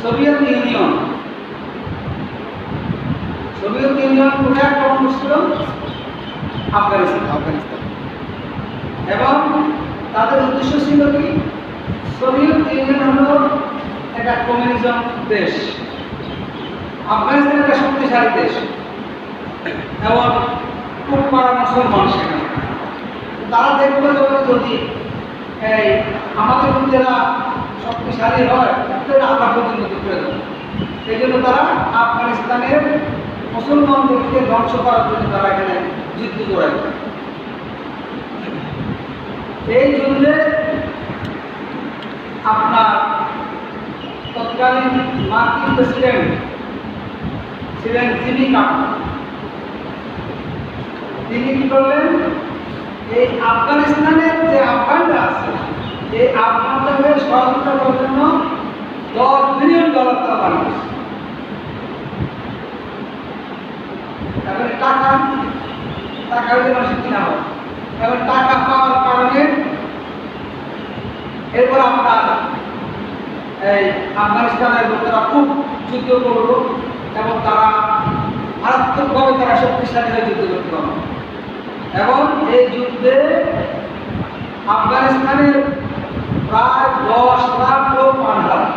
Soviet union কোথায় আক্রমণ করছিল? আফগানিস্তান। এবং তাদের উদ্দেশ্য ছিল কি? সোভিয়েত ইউনিয়ন হলো একটা কমিউনিজম দেশ, আফগানিস্তান একটা শক্তিশালী দেশ এবং খুব কড়া মুসলমান সেখানে। তারা দেখলো যদি এই আমাদের নিজেরা শক্তিশালী হয় তাহলে আমরা প্রতিনিধি করে দেবো। এই জন্য তারা আফগানিস্তানের মুসলমানদেরকে ধ্বংস করার জন্য তারা এখানে যুদ্ধ করে। এই যুদ্ধে আপনার তৎকালীন মার্কিন প্রেসিডেন্ট ছিলেন জিমি কার্টার। তিনি কি করলেন? এই আফগানিস্তানের যে আফগানরা আছে এই আফগানদের সহযোগিতা করার জন্য $10 বিলিয়ন তারা বানিয়েছে। তারপরে টাকা হলে মানুষের কিনা হয়। এবার টাকা পাওয়ার কারণে এরপর আপনার এই আফগানিস্তানের লোকেরা খুব যুদ্ধ করল এবং তারা মারাত্মকভাবে তারা শক্তিশালী হয়ে যুদ্ধ করতে পারল। এবং এই যুদ্ধে আফগানিস্তানের প্রায় 10 লাখ লোক প্রাণ হারায়,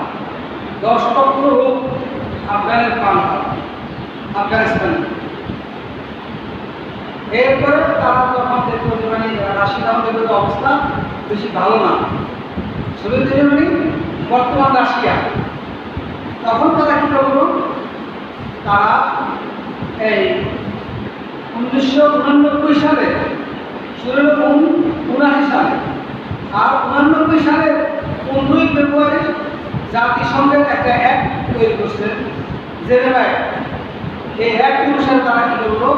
10 লক্ষ লোক আফগানের প্রাণ হারায় আফগানিস্তানে। এরপরে তারা যখন দেখলো যে মানে রাশিয়ার অবস্থা বেশি ভালো না, সোভিয়েত ইউনিয়ন বর্তমান রাশিয়া, তখন তারা কি করলো? তারা এই 1989 সালে 1979 সালে আর 1989 সালের 15 ফেব্রুয়ারি জাতিসংঘের একটা অ্যাক্ট তৈরি করছেন, জেনেভা অ্যাক্ট। এই অ্যাক্ট অনুসারে তারা কি করলো?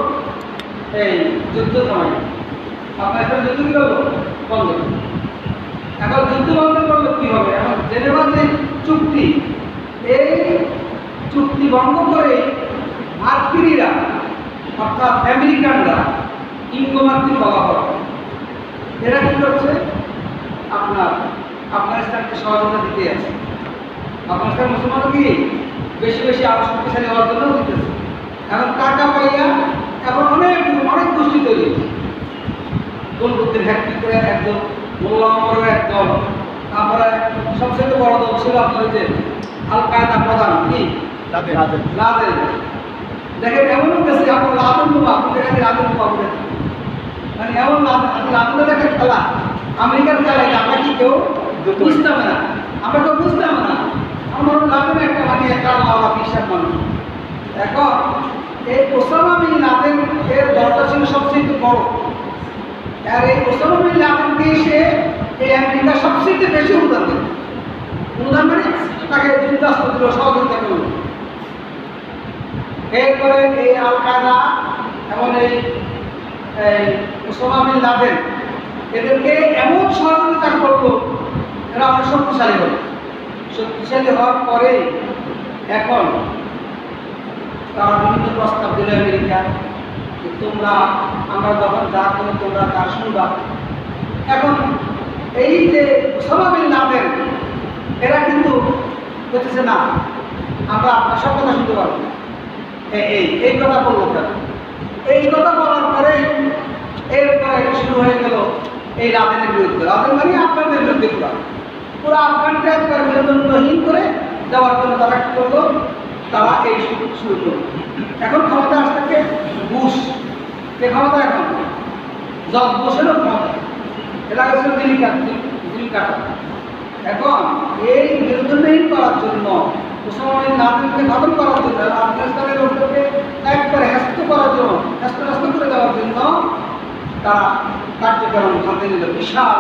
এই যুদ্ধ থামাই, আপনার যুদ্ধ কি করলো? বন্ধ। এখন যুদ্ধ বন্ধ করলে কি হবে? এখন জেনেভা যে চুক্তি, এই চুক্তি ভঙ্গ করে মার্কিনীরা অর্থাৎ আমেরিকানরা, ইঙ্গো মার্কিন বলা হয়, এরা কি করছে? আপনার আফগানিস্তানকে সহযোগিতা দিতে আছে। আফগানিস্তান মুসলমান কি বেশি বেশি আরো শক্তিশালী হওয়ার জন্য দিতেছে। এখন টাকা পাইয়া এখন অনেক গোষ্ঠী তৈরি হয়েছে। গোলবুদ্দিন হ্যাক্টি করে একদল, মোল্লা আমরের একদল, তারপরে সবচেয়ে বড় দল ছিল আপনার যে আল কায়দা প্রধান কি লাদেন। দেখেন এমনও গেছে আপনার লাদেন বাবা, আপনি দেখেন লাদেন বাবু, মানে এমন লাদেনের একটা খেলা, আমেরিকার খেলা, আমরা কি কেউ বুঝতাম না, আমরা কেউ বুঝতাম না। আমার লাদেন একটা মানে একটা আল্লাহ বিশ্বাস মানুষ। এখন এই ওসামা বিন লাদেন এর দলটা ছিল সবচেয়ে বড়, আর এই ওসামা বিন লাদেনকে সে এই আমেরিকা সবচেয়ে বেশি অনুদান দেয়। অনুদান মানে তাকে যুদ্ধাস্ত্র দিল, সহযোগিতা করল। এরপরে এই আল কায়দা এবং এই ওসামা বিন লাদেন এদেরকে এমন সহযোগিতা করলো এরা অনেক শক্তিশালী হল। শক্তিশালী হওয়ার পরে এখন তারা বিভিন্ন প্রস্তাব দিল আমেরিকা, তোমরা আমরা যখন যা করি তোমরা তা শুনবা। এখন এই যে ওসামা বিন লাদেন এরা কিন্তু বলতেছে না, আমরা আপনার সব কথা শুনতে পারবো। এই কথা বললো তারা। এই কথা বলার পরে এরপরে শুরু হয়ে গেল এই লাদেনের বিরুদ্ধে। লাদেন মানে আফগানদের বিরুদ্ধে পুরো আফগানকে একবার মেরুদণ্ডহীন করে দেওয়ার জন্য তারা কি করলো? তারা এই শুরু করলো। এখন ক্ষমতা আসতে বুশ, কে ক্ষমতা? এখন জর্জ বুশেরও ক্ষমতা। এটা গেছিল জিমি কার্টার। এখন এই মেরুদণ্ডহীন করার জন্য, ওসামা বিন লাদেনকে খতম করার জন্য, আফগানিস্তানের লোকদেরকে একবারে হ্যাস্ত করার জন্য, হ্যাস্ত করে দেওয়ার জন্য তারা কার্যক্রম হাতে নিল, বিশাল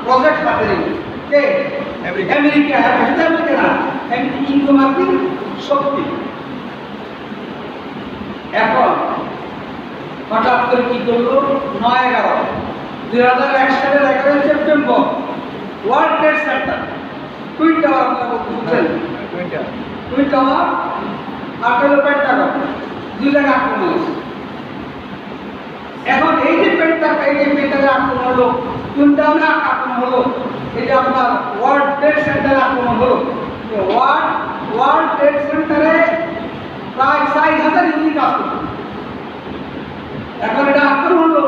প্রজেক্ট হাতে নিল। কে? আমেরিকা। আমেরিকা না, ইঙ্গো মার্কিন শক্তি। এখন হঠাৎ করে কি করলো? 9/11/2001 সালের 11 September world trade centre, twin tower, আপনারা বুঝছেন টুইন টাওয়ার, 18 পেন্টাগন, 2 জায়গায় আক্রমণ হয়েছে। এখন এই যে পেন্টাগন আক্রমণ হলো, টুইন টাওয়ারে আক্রমণ হলো, এই যে আপনার ওয়ার্ল্ড ট্রেড সেন্টারে আক্রমণ হলো, ওয়ার্ল্ড ট্রেড সেন্টারে প্রায় ৬০,০০০ ইহুদি কাজ করত। এখন এটা আক্রমণ হলো,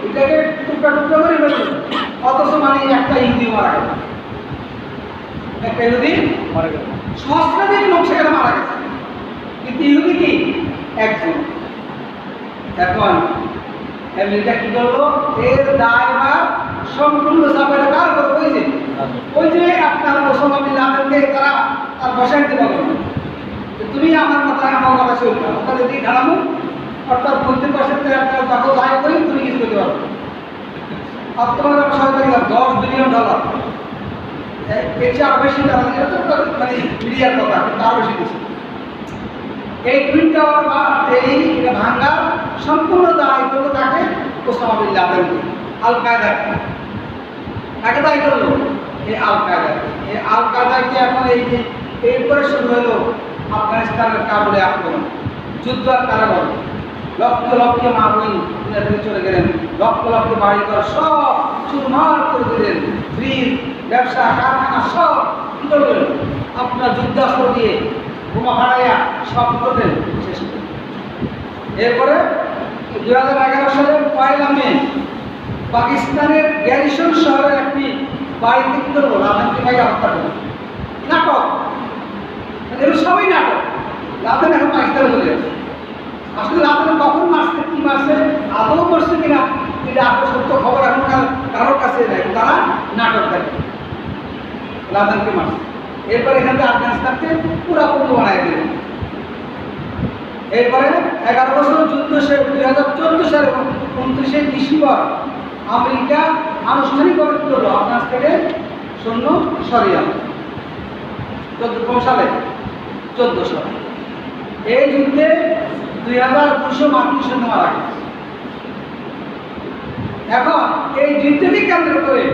এটাকে টুকরা টুকরা করে ফেলল, অথচ মানে একটা ইহুদি মারা গেল, একটা ইহুদি মারা গেল। সহস্রাধিক লোক সেখানে মারা গেছে, কিন্তু ইহুদি কি একজন। এখন আমেরিকা কি করলো, এর দায়ভার সম্পূর্ণ চাপাটা কার উপর? ওই যে আপনার ওসামা বিন লাদেনকে তারা তার বসায় দিতে পারবে, তুমি আমার কথা চলবে, ওটা যদি খারাপো, অর্থাৎ মধ্যে পাশে তাকে দায় করি, তুমি কিছু করতে পারবে। আর তোমার সহায়তা দিলাম $10 বিলিয়ন, এর চেয়ে আরো বেশি তারা মানে মিডিয়ার কথা, কিন্তু আরো বেশি দিচ্ছে। এই টুইন টাওয়ার বা এই ভাঙ্গার সম্পূর্ণ দায় করলো তাকে, ওসামা বিন লাদেনকে, আল কায়দা তাকে দায়ী করলো, এই আল কায়দা। এই আল কায়দাকে এখন এই যে এরপরে শুরু হলো আফগানিস্তানের কাবুলে আক্রমণ, যুদ্ধ আর কারাবরণ, লক্ষ লক্ষ মানুষ দুনিয়া থেকে চলে গেলেন, লক্ষ লক্ষ বাড়িঘর সব চুরমার করে দিলেন, ব্রিজ, ব্যবসা, কারখানা সব কি করলেন, আপনার যুদ্ধাস্ত্র দিয়ে বোমা ফাটাইয়া সব করলেন, শেষ করলেন। এরপরে 2011 সালের 1 মে পাকিস্তানের গ্যারিসন শহরের একটি বাড়িতে কি করবো, লাদেনকে ভাইয়া হত্যা করবো। নাটক, এগুলো সবই নাটক। লাদেন এখন পাকিস্তানে চলে যাচ্ছে। আসলে লাদেন কখন মারছে, কি মারছে, আদৌ করছে কিনা, এটা আসলে সত্য খবর এখন কারোর কাছে নেই, তারা নাটক দেখে লাদেনকে মারছে। এরপরে এখান থেকে আফগানিস্তানকে পুরাপূর্ণ বানাই দিলেন। এরপরে 11 বছর যুদ্ধ শেষ, 2014 সালে 29শে ডিসেম্বর আমেরিকা আনুষ্ঠানিকভাবে কি করলো, আফগানিস্তান থেকে সৈন্য সরিয়ে আনলো। 14 সালে 14 সালে এই যুদ্ধে 2200 মার্কিন সৈন্য মারা গেছে। এখন এই যুদ্ধকে কেন্দ্র করে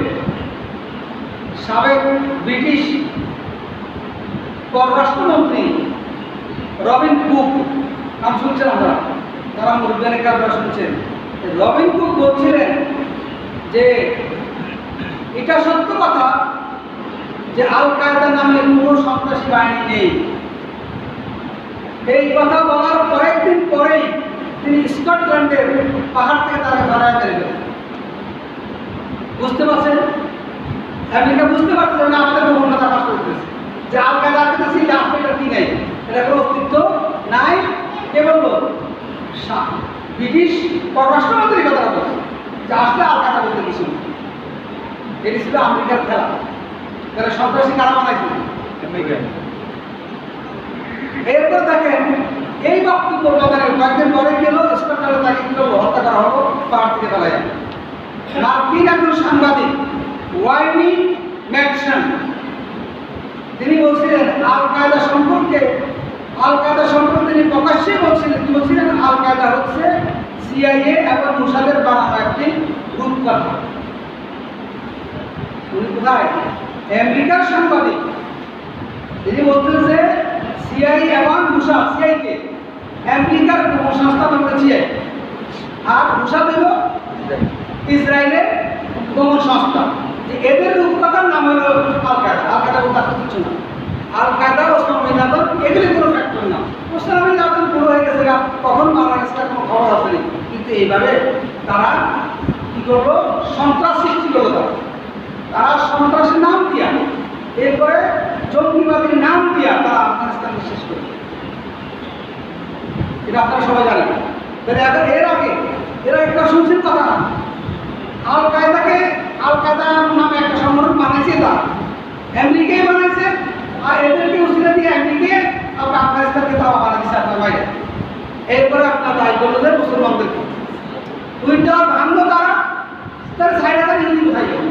সাবেক ব্রিটিশ পররাষ্ট্রমন্ত্রী রবিন কুক, নাম শুনছেন আমরা, তারা মুরব্বিয়ানের কাজ শুনছেন, রবিন কুক বলছিলেন যে এটা সত্য কথা যে আল কায়দা নামে কোনো সন্ত্রাসী বাহিনী নেই। এই কথা বলার কয়েকদিন পরেই তিনি স্কটল্যান্ডের পাহাড় থেকে তারা ধরায় মেরে গেলেন। বুঝতে পারছেন, আমেরিকা বুঝতে পারছে না আমাদের গোপন কথা ফাঁস করতেছে যে আল কায়দা আসতেছি, আসলে এটা কি নেই, এটা কোনো অস্তিত্ব নাই। কে বললো? ব্রিটিশ পররাষ্ট্রমন্ত্রীর কথা বলছে যে আসলে আল কায়দা বলতে কিছু নেই। এটি ছিল আমেরিকার খেলা, তারা সন্ত্রাসী কারা বানাইছিল আমেরিকা। এরপর দেখেন এই বক্তব্য প্রদানের কয়েকদিন পরে গেল স্কটল্যান্ডে তাকে কি করবো, হত্যা করা হলো, পাহাড় থেকে ফেলা যায়। মার্কিন একজন সাংবাদিক ওয়াইনি ম্যাকসন তিনি বলছিলেন আল কায়দা সম্পর্কে তিনি প্রকাশ্যে বলছিলেন আল কায়দা হচ্ছে সিআইএ এবং মোসাদের বানানো একটি রূপকথা। উনি কোথায়? আমেরিকার সাংবাদিক, তিনি বলতেন যে সিআইএ এবং মোসাদ, সিআইএ আমেরিকার সংস্থা নামে সিআইএ, আর মোসাদ হল ইসরায়েলের গোপন সংস্থা। এদের রূপকথার নাম হলো আল কায়দা। আল কায়দা বলতে আসলে কিছু না। আল কায়দা ওসামা বিন লাদেন এগুলি কোনো ফ্যাক্টর না। ওসামা বিন লাদেন পুরো হয়ে গেছে, কখন মারা গেছে কোনো খবর আসেনি, কিন্তু এইভাবে তারা কি করলো, সন্ত্রাস সৃষ্টি করলো। তারা সন্ত্রাসের নাম দিয়া, এরপরে জঙ্গিবাদীর নাম দিয়া তারা আফগানিস্তানকে শেষ করে, এটা আপনারা সবাই জানেন। এর আগে এরা একটা শুনছেন কথা, আল কায়দা নামে একটা সংগঠন বানাইছে, তা আমেরিকাই বানাইছে, আর এদেরকে উচিলা দিয়ে আমেরিকা আপনার আফগানিস্তানকে তারা বানাইছে আপনার বাইরে। এরপরে আপনার দায়ী করলো যে মুসলমানদেরকে দুইটা ভাঙলো, তারা তার সাইডাটা হিন্দি কোথায় গেল,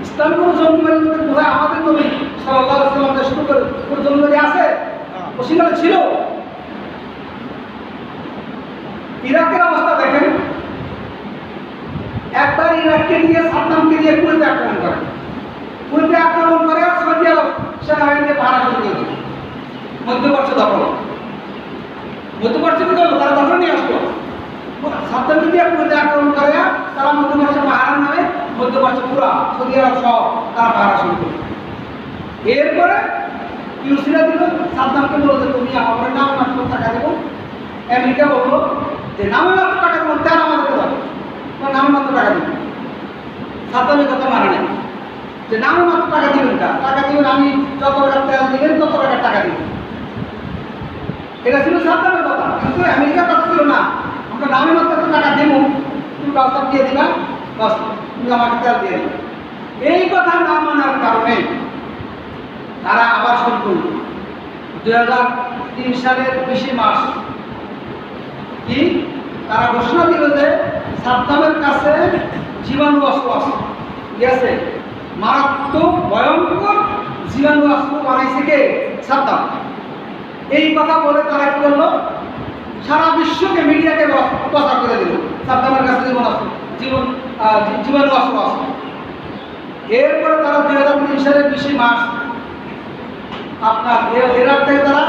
ইসলাম কোনো জঙ্গিবাদী কোথায়? আমাদের নবী সাল্লাল্লাহু আলাইহি ওয়াসাল্লাম শুরু করে কোনো জঙ্গিবাদী আছে? ওসিমানে ছিল। ইরাকের অবস্থা দেখেন, একবার ইরাককে দিয়ে সাদ্দামকে দিয়ে কুয়েতে আক্রমণ করে, আর সৌদি আরব সেনাবাহিনীকে পাহারা শুরু করে দিল। মধ্যপ্রাচ্য দখল, মধ্যপ্রাচ্য কি করলো, তারা দখল নিয়ে আসলো। সাদ্দামকে দিয়ে কুয়েতে আক্রমণ করে, তারা মধ্যপ্রাচ্য পাহারার নামে মধ্যপ্রাচ্য পুরা সৌদি আরব সহ তারা পাহারা শুরু করলো। এরপরে ইউসিরা দিল, সাদ্দামকে বলল যে তুমি আমার নামে মাত্র টাকা দেবো। আমেরিকা বললো যে নামে মাত্র টাকা দেবো, তেল আমাদেরকে দাও, নামে মাত্র টাকা দেবো। সাদ্দামের কথা মানে নেই যে নামে মাত্র টাকা দিবেন, টাকা দিবেন আমি যত টাকা তেল দিবেন তত টাকা দিবেন। এটা ছিল সাদ্দামের কথা, কিন্তু আমেরিকার কথা ছিল না, আমরা নামে মাত্র টাকা দেবো, তুমি ব্যবস্থা দিয়ে দিবা, বাস তুমি আমাকে তেল দিয়ে দিবে। এই কথা না মানার কারণে তারা আবার শুরু করল 2003 সালের 20 মার্চ কি তারা ঘোষণা দিল যে সাদ্দামের কাছে জীবাণু অস্ত্র আছে, ঠিক আছে, মারাত্মক ভয়ঙ্কর জীবাণু অস্ত্র বানাইছে কে? সাদ্দাম। এই কথা বলে তারা কি করলো, সারা বিশ্বকে মিডিয়াকে প্রচার করে দিল সাদ্দামের কাছে জীবাণু অস্ত্র আছে। এরপরে তারা 2003 সালের 20 মার্চ আপনার ইরাক থেকে তারা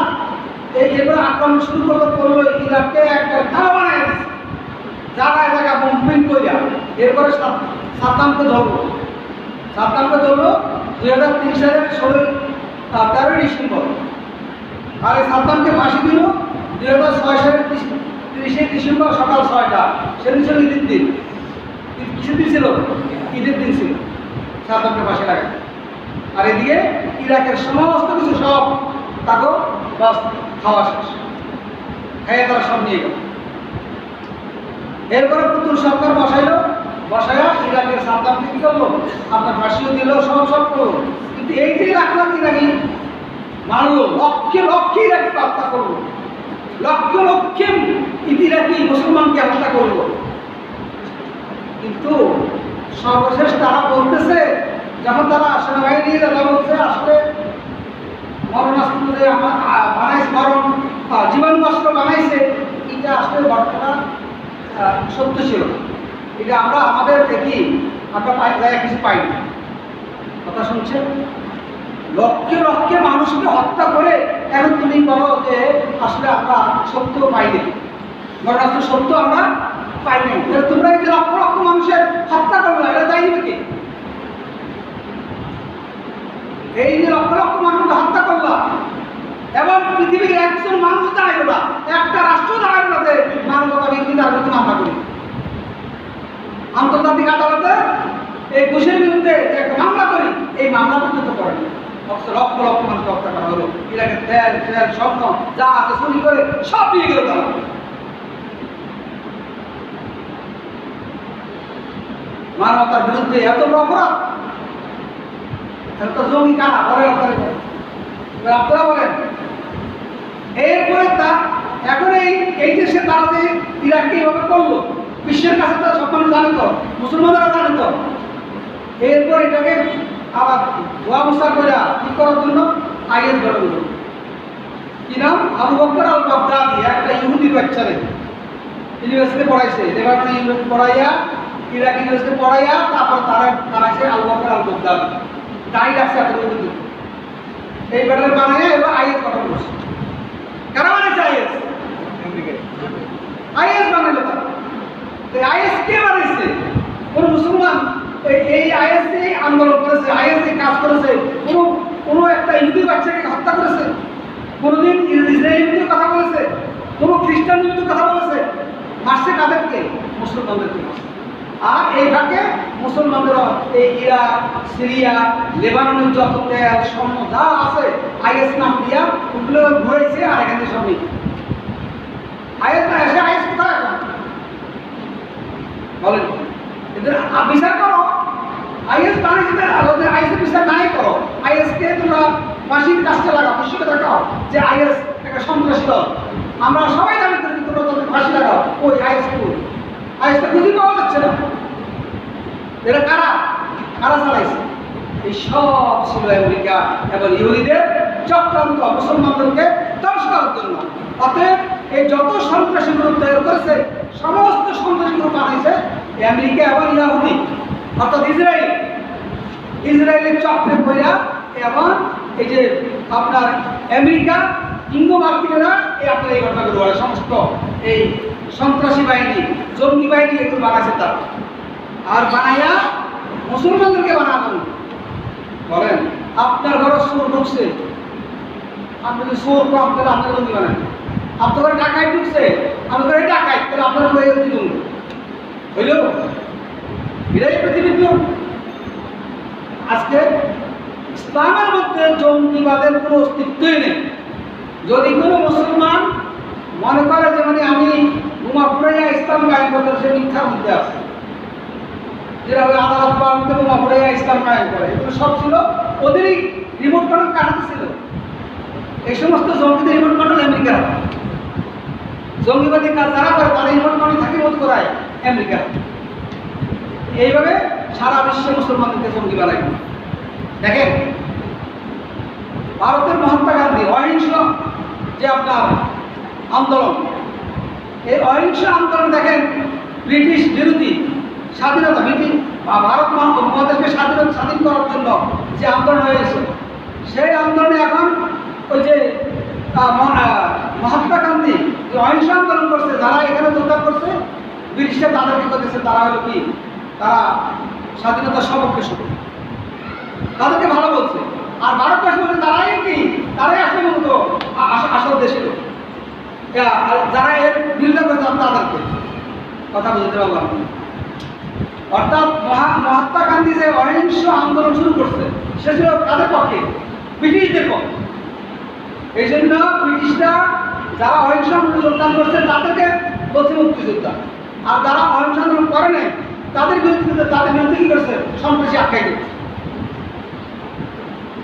এরপরে আক্রমণ শুরু করলো, ইরাককে একটা ধারা বানাই দিচ্ছে, জায়গায় জায়গায় বোম্বিং করিয়া। এরপরে সাদ্দামকে ধরলো 2003 সালের 13 ডিসেম্বর। আর এই সাদ্দামকে ফাঁসি দিল 2006 সালের 30 ডিসেম্বর সকাল 6টা। সেদিন ছিল ঈদের দিন। কিসের দিন ছিল? ঈদের দিন ছিল। সাদ্দামকে ফাঁসি লাগায়। আর এদিকে ইরাকের সমস্ত কিছু সব তাকে বাস খাওয়া শেষ, খাইয়ে তারা সব নিয়ে গেল। এরপরে পুতুল সরকার বসাইয়া ইরাকের সাদ্দামকে কি করলো, আপনার ফাঁসিও দিল, সব করলো। কিন্তু এই যে লাখ ইরাকি মারলো, লক্ষে ইরাকি হত্যা করলো, লক্ষে ইরাকি মুসলমানকে হত্যা করলো। কিন্তু সর্বশেষ তারা বলতেছে, যখন তারা সেনাবাহিনী বলছে আসলে মরণাস্ত্র যে বানাইছে, জীবাণু অস্ত্র বানাইছে, এটা আসলে ঘটনা সত্য ছিল। এটা আমরা আমাদের দেখি, আমরা কিছু পাইনি। কথা শুনছেন? লক্ষে মানুষকে হত্যা করে এখন তুমি বলো যে আসলে আমরা সত্য পাইনি, মরণাস্ত্র সত্য আমরা পাইনি। তোমরা এই যে লক্ষ মানুষের হত্যা করবে, এটা যাইবে কি? এই যে লক্ষ মানুষকে হত্যা করলাম এবং পৃথিবীর একজন মানুষ দাঁড়াইল না, একটা রাষ্ট্র দাঁড়াইল না যে মানবতা বিরোধী রাজনীতি মামলা করি। আন্তর্জাতিক আদালতে এই ঘুষের বিরুদ্ধে একটা মামলা করি, এই মামলা পর্যন্ত করেন। লক্ষ মানুষকে হত্যা করা হলো। ইরাকের তেল স্বর্ণ যা আছে চুরি করে সব নিয়ে গেল তারা। মানবতার বিরুদ্ধে এত বড় অপরাধ, তো জমি কারা পরে আপনারা বলেন। এরপরে এখন এই দেশে তারা যে ইরাককে এইভাবে করলো, বিশ্বের কাছে তারা সব মানুষ জানে তো, মুসলমানরা জানে তো। এরপর এটাকে আবার ধোয়া মোছা করে কি করার জন্য আইএস গঠন করল। কি নাম? আবু বকর আল বাগদাদি, একটা ইহুদি বাচ্চারে ইউনিভার্সিটি পড়াইছে, লেবানন ইউনিভার্সিটি পড়াইয়া, ইরাক ইউনিভার্সিটি পড়াইয়া, তারপর তারা বানাইছে আবু বকর আল বাগদাদি। তাই লাগছে এত এই ব্যাটারে বানাইয়া এবার আইএস গঠন করছে। কারা বানাইছে আইএস? আইএস বানাইলো তারা। আইএস কে বানাইছে? কোন মুসলমান এই আইএস আন্দোলন করেছে, আইএস কাজ করেছে, কোনো একটা ইহুদি বাচ্চাকে হত্যা করেছে? কোনোদিন ইসরায়েলের কথা বলেছে? কোনো খ্রিস্টান কথা বলেছে? মারছে কাদেরকে? মুসলমানদেরকে মারছে। আর এই ভাগে মুসলমানদের এই ইরাক, সিরিয়া, লেবাননের যত তেল স্বর্ণ যা আছে আইএস নাম দিয়া ওগুলো ঘুরাইছে, আর এখানে সব নেই। আইএস না এসে আইএস কোথায় এখন বলেন? এদের বিচার করো। আইএস বানিয়েছে, আইএসের বিচার নাই করো। আইএসকে তোমরা ফাঁসির কাজটা লাগাও, ফাঁসিকে দেখাও যে আইএস একটা সন্ত্রাসী দল। আমরা সবাই দাবি করি তোমরা তাদের ফাঁসি লাগাও। ওই আইএসটা খুঁজে পাওয়া যাচ্ছে না। এটা কারা চালাইছে? এই সব ছিল আমেরিকা এবং ইহুদিদের চক্রান্ত, মুসলমানদেরকে ধ্বংস করার জন্য। অতএব এই যত সন্ত্রাসী গ্রুপ তৈরি করেছে, সমস্ত সন্ত্রাসী গ্রুপ বানাইছে আমেরিকা এবং ইহুদি, অর্থাৎ ইসরায়েলের চক্রে পড়া। এবং এই যে আপনার আমেরিকা, ইঙ্গো মার্কিনেরা আপনার এই ঘটনাগুলো বলে, সমস্ত এই সন্ত্রাসী বাহিনী, জঙ্গি বাহিনী একটু বানাইছে তারা। আর বানাইয়া মুসলমানদেরকে বানাবেন বলেন। আপনার ঘরে চোর ঢুকছে, আপনি যদি চোর কম তাহলে আপনার জঙ্গি বানান। আপনার ঘরে ডাকাই ঢুকছে, আপনার ঘরে ডাকাই তাহলে আপনার ঘরে জঙ্গি হইল। এটাই পৃথিবীর নিয়ম। আজকে ইসলামের মধ্যে জঙ্গিবাদের কোনো অস্তিত্বই নেই। যদি কোনো মুসলমান মনে করে যে মানে আমি বোমা ফুরাইয়া ইসলাম কায়েম করতে, সে মিথ্যার মধ্যে আছে। যেটা ওই আদালত পালনকে বোমা ফুরাইয়া ইসলাম কায়েম করে, এগুলো সব ছিল ওদেরই রিমোট কন্ট্রোল কাটাতে ছিল। এই সমস্ত জঙ্গিদের রিমোট কন্ট্রোল আমেরিকা। জঙ্গিবাদী কাজ যারা করে তারা রিমোট কন্ট্রোল থাকে বোধ করায় আমেরিকা। এইভাবে সারা বিশ্বে মুসলমানদেরকে জঙ্গি বানায়। দেখেন ভারতের মহাত্মা গান্ধী অহিংস যে আপনার আন্দোলন, এই অহিংস আন্দোলন দেখেন ব্রিটিশ বিরোধী স্বাধীনতা ব্রিটিশ ভারত মহাদেশকে স্বাধীন করার জন্য যে আন্দোলন হয়েছে, সেই আন্দোলনে এখন ওই যে মহাত্মা গান্ধী যে অহিংস আন্দোলন করছে, যারা এখানে যোগদান করছে ব্রিটিশরা তাদেরকে করতেছে, তারা হলো কি, তারা স্বাধীনতার সপক্ষে শুরু, তাদেরকে ভালো বলছে। আর ভারতবাসী বলছে তারাই কি, তারাই আসলে মূলত আসল দেশের যারা এর বিরোধিতা করছে তাদেরকে কথা বুঝতে পারলাম। অর্থাৎ মহাত্মা গান্ধী যে অহিংস আন্দোলন শুরু করছে সে ছিল তাদের পক্ষে, ব্রিটিশদের পক্ষে। এই জন্য ব্রিটিশরা যারা অহিংস আন্দোলন যোগদান করছে তাদেরকে বলছে মুক্তিযোদ্ধা, আর যারা অহিংস আন্দোলন করে নাই তাদের বিরুদ্ধে কি করছে, সন্ত্রাসী আখ্যায় দিচ্ছে।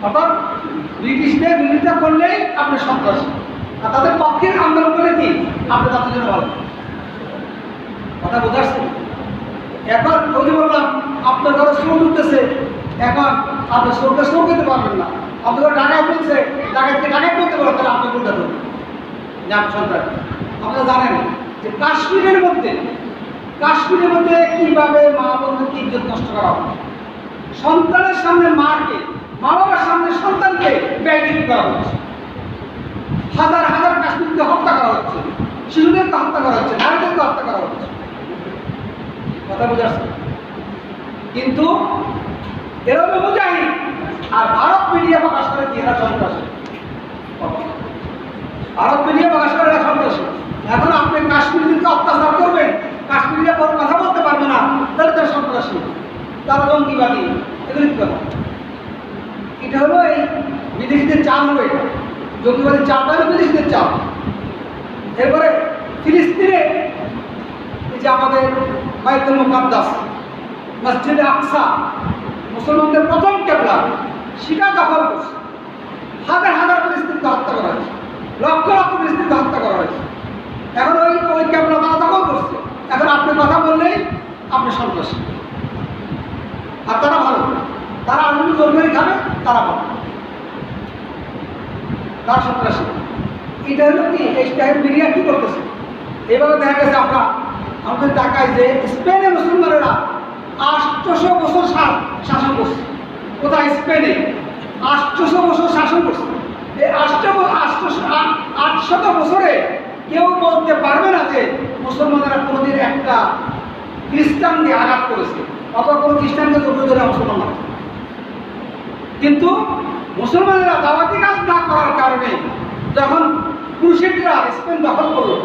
অর্থাৎ ব্রিটিশদের বিরোধিতা করলেই আপনি সন্ত্রাসী, আর তাদের পক্ষের আন্দোলন করলে কি আপনি তাদের জন্য ভালো। কথা বোঝাচ্ছে? এখন ওই যে বললাম আপনার ঘরে চোর ঢুকতেছে, এখন আপনি চোরকে চোর করতে পারবেন না। আপনার ঘরে ডাকাত বলছে, ডাকাতকে ডাকাত করতে পারবেন, তাহলে আপনি কোনটা ধরবেন যে আপনি সন্ত্রাসী। আপনারা জানেন যে কাশ্মীরের মধ্যে কিভাবে মা বোনদেরকে ইজ্জত নষ্ট করা হয়। সন্তানের সামনে মাকে, মা বাবার সামনে সন্তানকে ব্যয়বৃদ্ধি করা হচ্ছে। হাজার হাজার কাশ্মীরকে হত্যা করা হচ্ছে, শিশুদেরকে হত্যা করা হচ্ছে, নারীদেরকে হত্যা করা হচ্ছে। কথা বোঝাচ্ছে? কিন্তু এরকম বোঝাই, আর ভারত মিডিয়া প্রকাশ করে কি এরা সন্ত্রাসী। ভারত মিডিয়া প্রকাশ করে এরা সন্ত্রাসী। এখন আপনি কাশ্মীরদেরকে অত্যাচার করবেন, কাশ্মীরিরা কোনো কথা বলতে পারবে না, তাহলে তারা সন্ত্রাসী, তারা জঙ্গিবাদী, এগুলি কি কথা? এটা হলো এই বিদেশিদের চাল, হলো এটা জঙ্গিবাদী চালটা হলো বিদেশিদের চাল। এরপরে ফিলিস্তিনে এই যে আমাদের বাইতুল মুকাদ্দাস মসজিদে আকসা, মুসলমানদের প্রথম কেবলা, সেটা দখল করছে। হাজার হাজার ফিলিস্তিনকে হত্যা করা হয়েছে, লক্ষ লক্ষ ফিলিস্তিনকে হত্যা করা হয়েছে। এখন ওই কেবলা তারা দখল করছে। এখন আপনি কথা বললেই আপনি সন্ত্রাসী, আর তারা ভালো, তারা আনন্দ জন্মেই খাবে, তারা ভালো, তার সন্ত্রাসী। এটা হলো কি, এই মিডিয়া কি করতেছে? এভাবে দেখা গেছে আমাদের টাকায় যে স্পেনে মুসলমানেরা 800 বছর শাসন করছে। কোথায়? স্পেনে 800 বছর শাসন করছে। এই 800 বছরে কেউ বলতে পারবে না যে মুসলমানেরা কোনোদিন একটা খ্রিস্টান দিয়ে আঘাত করেছে, অথবা কোনো খ্রিস্টানকে জড়িত ধরে মুসলমান। কিন্তু মুসলমানেরা দাওয়াতি কাজ না করার কারণে যখন ক্রুসেডরা স্পেন দখল করলো,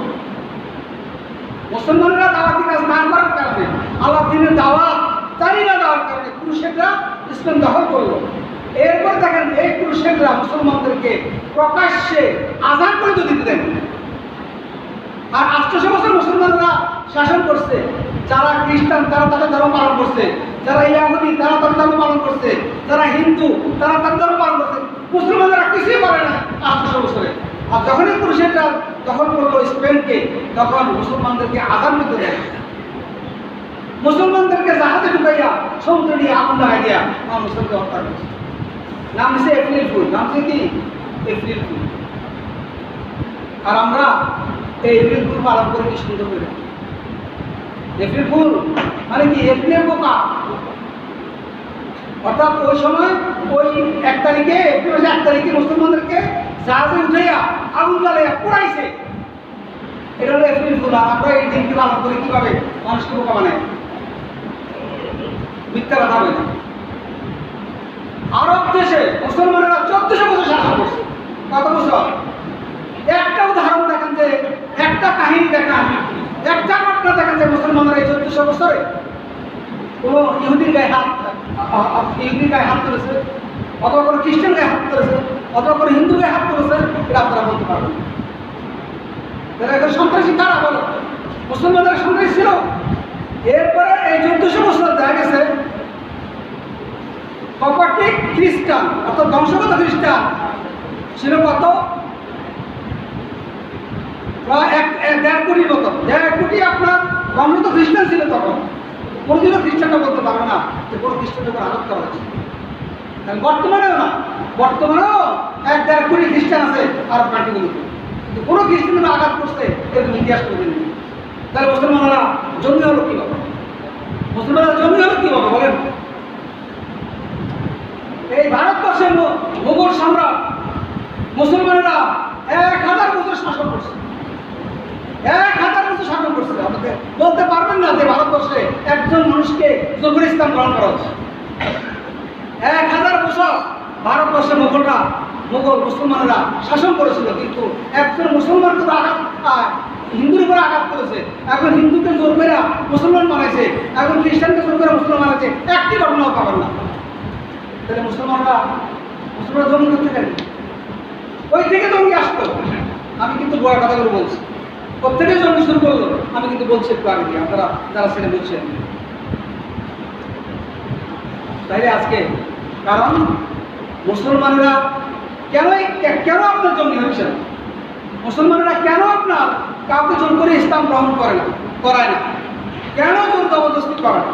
মুসলমানেরা দাওয়াতি কাজ না করার কারণে, আল্লাহ দিনের দাওয়াত জারি না দেওয়ার কারণে ক্রুসেডরা স্পেন দখল করলো। এরপর দেখেন এই ক্রুসেডরা মুসলমানদেরকে প্রকাশ্যে আযান করে দিতে দেন। আর 800 বছর মুসলমানরা শাসন করছে, যারা খ্রিস্টান তারা তাদের ধর্ম পালন করছে, যারা ইয়াহুদি তারা তাদের ধর্ম পালন করছে, যারা হিন্দু তারা তাদের ধর্ম পালন করছে। মুসলমানরা কিছুই পারে না 800 বছরে। আর যখনই ক্রুসেডরা দখল করলো স্পেনকে, তখন মুসলমানদেরকে আযান দিতে দেয়, মুসলমানদেরকে জাহাজে ঢুকাইয়া সমুদ্রে নিয়ে আগুন লাগাই দিয়া মুসলমানকে হত্যা করছে। নাম দিচ্ছে এপ্রিল ফুল, নাম হচ্ছে কি এপ্রিল ফুল। আর আমরা এই এপ্রিল ফুল পালন করে কি সুন্দর করে। এপ্রিল ফুল মানে কি? এপ্রিলের বোকা। অর্থাৎ ওই সময় ওই 1 তারিখে, এপ্রিল মাসে 1 তারিখে মুসলমানদেরকে জাহাজে উঠাইয়া আগুন জ্বালাইয়া পোড়াইছে। এটা হলো এপ্রিল ফুল। আর আমরা এই দিনটি পালন করি কিভাবে? মানুষকে বোকা বানায়, মিথ্যা কথা বলে। আরব দেশে মুসলমানেরা 1400 বছর শাসন করছে। কত বছর? একটা উদাহরণ দেখেন, যে একটা কাহিনী দেখান, একটা ঘটনা দেখেন যে মুসলমানরা এই 1400 বছরে কোনো ইহুদির গায়ে হাত তুলেছে, অথবা কোনো খ্রিস্টান গায়ে হাত তুলেছে, অথবা কোনো হিন্দু গায়ে হাত তুলেছে, এটা আপনারা বলতে পারবেন। এখন সন্ত্রাসী কারা বলো? মুসলমানদের সন্ত্রাসী ছিল। এরপরে এই 1400 বছর দেখা গেছে কপটিক খ্রিস্টান অর্থাৎ বংশগত খ্রিস্টান ছিল কত? প্রায় 1.5 কোটির মতো। 1.5 কোটি আপনার বংশগত খ্রিস্টান ছিল তখন। কোনোদিনও খ্রিস্টানরা বলতে পারবে না যে কোনো খ্রিস্টানের উপর আঘাত করা হয়েছে। বর্তমানেও না, বর্তমানেও 1.5 কোটি খ্রিস্টান আছে আরব কান্ট্রিগুলোতে, কিন্তু কোনো খ্রিস্টানের আঘাত করতে এরকম ইতিহাস করে দিন। তাহলে মুসলমানরা জন্মে হলো কীভাবে? মুসলমানরা জন্মে হলো কীভাবে বলেন? এই ভারতবর্ষের মুঘল সম্রাট মুসলমানেরা 1000 বছর শাসন করছে। 1000 বছর শাসন করছে। আমাকে বলতে পারবেন না যে ভারতবর্ষে একজন মানুষকে জবর ইসলাম গ্রহণ করা হচ্ছে। 1000 বছর ভারতবর্ষে মুঘল মুসলমানেরা শাসন করেছিল, কিন্তু একজন মুসলমানকে হিন্দুর উপরে আঘাত করেছে। এখন হিন্দুকে জোর করে মুসলমান বানাইছে, এখন খ্রিস্টানকে জোর করে মুসলমান বানাইছে। একটি ঘটনাও পাবেন না। তাহলে মুসলমানরা জমি করতে পারেন, ওই থেকে জঙ্গি আসতো। আমি কিন্তু বড় কথাগুলো বলছি, প্রত্যেকে জঙ্গি শুরু করলো। আমি কিন্তু বলছি একটু আগে দিয়ে, আপনারা যারা ছেলে বলছেন। তাইলে আজকে কারণ মুসলমানেরা কেন আপনার জঙ্গি হচ্ছেন? মুসলমানেরা কেন আপনার কাউকে জোর করে ইসলাম গ্রহণ করায় না? কেন জোর জবরদস্তি করে না?